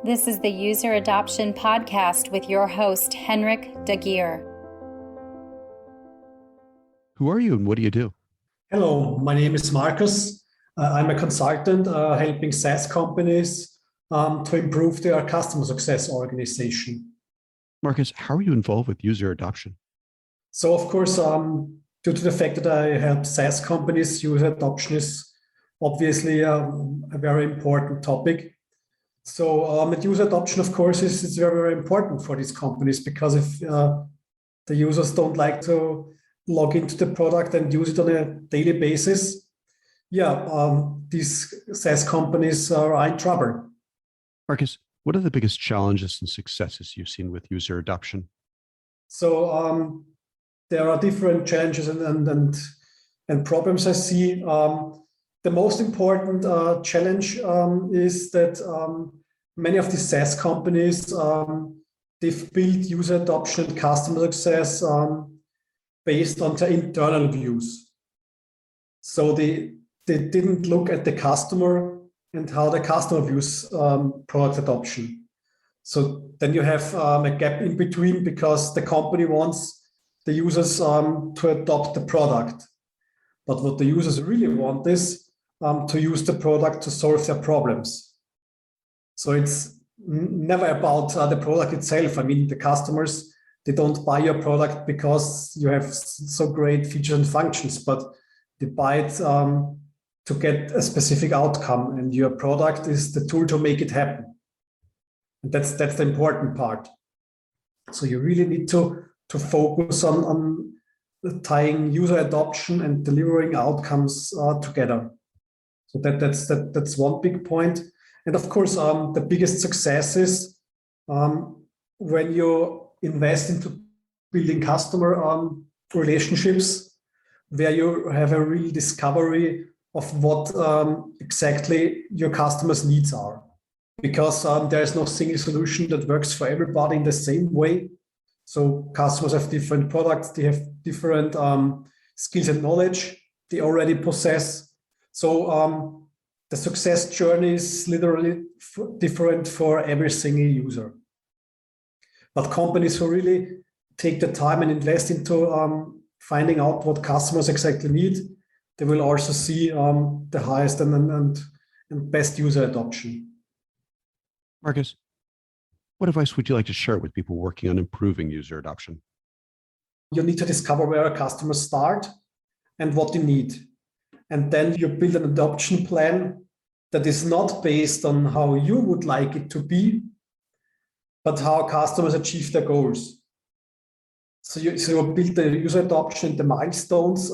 This is the User Adoption Podcast with your host, Henrik Dagier. Who are you and what do you do? Hello, my name is Markus. I'm a consultant helping SaaS companies to improve their customer success organization. Markus, how are you involved with user adoption? So, of course, due to the fact that I help SaaS companies, user adoption is obviously a very important topic. So, user adoption, of course, is very, very important for these companies, because if the users don't like to log into the product and use it on a daily basis, these SaaS companies are in trouble. Markus, what are the biggest challenges and successes you've seen with user adoption? So there are different challenges and problems I see. The most important challenge is that many of these SaaS companies, they've built user adoption and customer success based on their internal views. So they didn't look at the customer and how the customer views product adoption. So then you have a gap in between, because the company wants the users to adopt the product. But what the users really want is to use the product to solve their problems. So it's never about the product itself. I mean, the customers, they don't buy your product because you have so great features and functions, but they buy it to get a specific outcome, and your product is the tool to make it happen. And that's the important part. So you really need to focus on tying user adoption and delivering outcomes together. So that's one big point. And of course, the biggest success is when you invest into building customer relationships, where you have a real discovery of what exactly your customers' needs are. Because there is no single solution that works for everybody in the same way. So customers have different products, they have different skills and knowledge they already possess. So the success journey is literally different for every single user. But companies who really take the time and invest into finding out what customers exactly need, they will also see the highest and best user adoption. Markus, what advice would you like to share with people working on improving user adoption? You need to discover where our customers start and what they need. And then you build an adoption plan that is not based on how you would like it to be, but how customers achieve their goals. So you build the user adoption, the milestones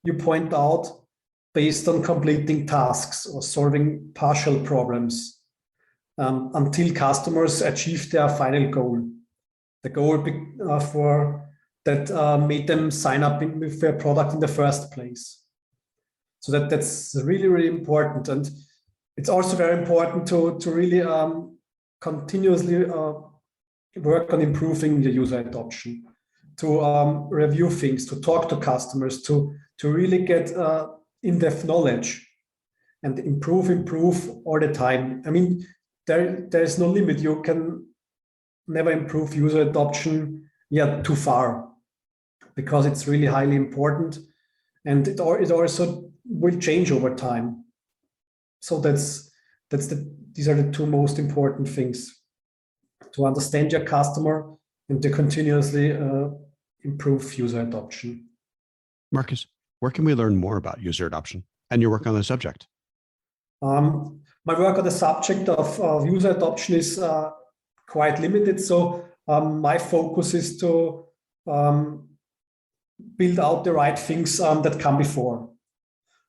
you point out based on completing tasks or solving partial problems until customers achieve their final goal. The goal for that made them sign up with their product in the first place. So that's really, really important. And it's also very important to really continuously work on improving the user adoption, to review things, to talk to customers, to really get in-depth knowledge and improve all the time. I mean, there is no limit. You can never improve user adoption too far, because it's really highly important, and it also will change over time. So these are the two most important things: to understand your customer and to continuously improve user adoption. Markus, where can we learn more about user adoption and your work on the subject? My work on the subject of user adoption is quite limited. So my focus is to build out the right things that come before,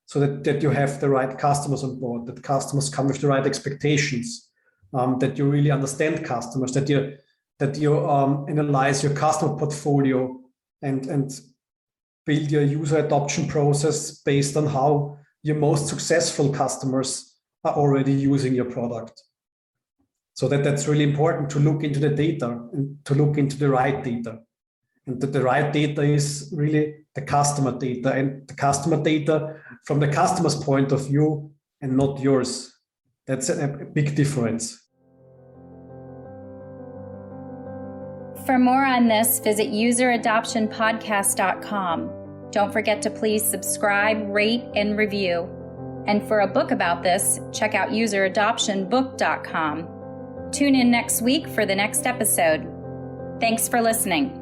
so that you have the right customers on board, that customers come with the right expectations, that you really understand customers, that you analyze your customer portfolio and build your user adoption process based on how your most successful customers are already using your product. So that's really important, to look into the data and to look into the right data. And the right data is really the customer data, and the customer data from the customer's point of view and not yours. That's a big difference. For more on this, visit useradoptionpodcast.com. Don't forget to please subscribe, rate, and review. And for a book about this, check out useradoptionbook.com. Tune in next week for the next episode. Thanks for listening.